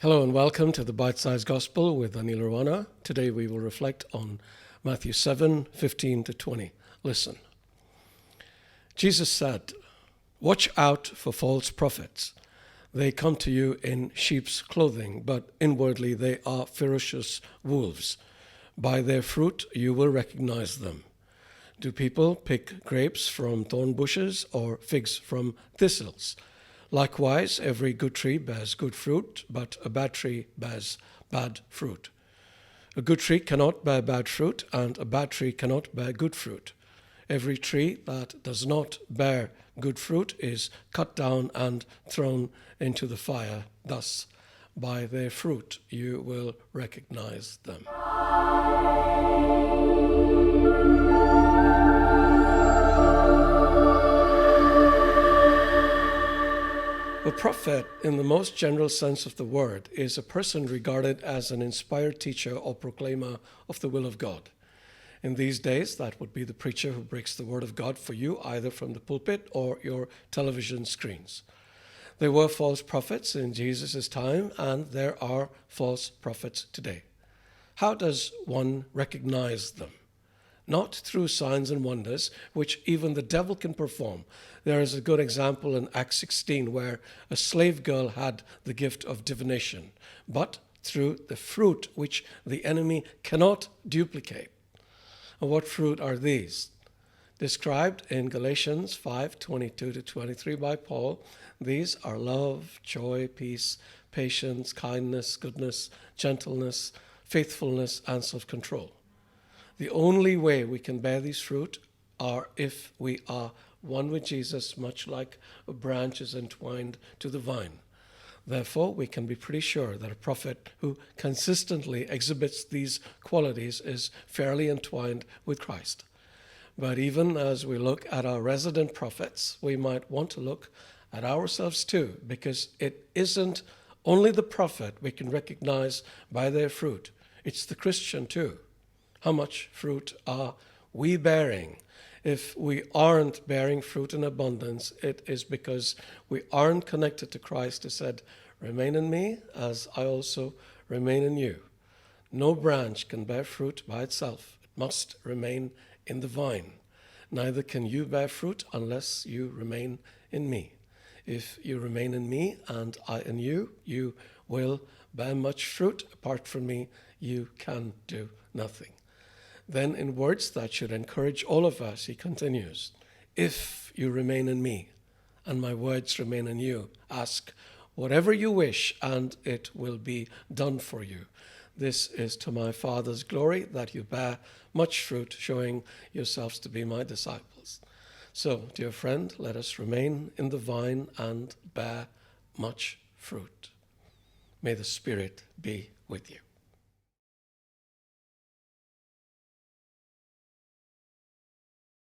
Hello and welcome to the Bite-Sized Gospel with Aneel Aranha. Today we will reflect on Matthew 7:15 to 20. Listen. Jesus said, "Watch out for false prophets. They come to you in sheep's clothing, but inwardly they are ferocious wolves. By their fruit you will recognize them. Do people pick grapes from thorn bushes or figs from thistles? Likewise, every good tree bears good fruit, but a bad tree bears bad fruit. A good tree cannot bear bad fruit, and a bad tree cannot bear good fruit. Every tree that does not bear good fruit is cut down and thrown into the fire. Thus, by their fruit you will recognize them." A prophet, in the most general sense of the word, is a person regarded as an inspired teacher or proclaimer of the will of God. In these days, that would be the preacher who breaks the word of God for you, either from the pulpit or your television screens. There were false prophets in Jesus' time, and there are false prophets today. How does one recognize them? Not through signs and wonders, which even the devil can perform. There is a good example in Acts 16 where a slave girl had the gift of divination, but through the fruit which the enemy cannot duplicate. And what fruit are these? Described in Galatians 5:22 to 23 by Paul, these are love, joy, peace, patience, kindness, goodness, gentleness, faithfulness, and self-control. The only way we can bear these fruit are if we are one with Jesus, much like a branch is entwined to the vine. Therefore, we can be pretty sure that a prophet who consistently exhibits these qualities is fairly entwined with Christ. But even as we look at our resident prophets, we might want to look at ourselves too, because it isn't only the prophet we can recognize by their fruit. It's the Christian too. How much fruit are we bearing? If we aren't bearing fruit in abundance, it is because we aren't connected to Christ, who said, "Remain in me as I also remain in you." No branch can bear fruit by itself. It must remain in the vine. Neither can you bear fruit unless you remain in me. If you remain in me and I in you, you will bear much fruit. Apart from me, you can do nothing. Then in words that should encourage all of us, he continues, "If you remain in me and my words remain in you, ask whatever you wish and it will be done for you. This is to my Father's glory, that you bear much fruit, showing yourselves to be my disciples." So, dear friend, let us remain in the vine and bear much fruit. May the Spirit be with you.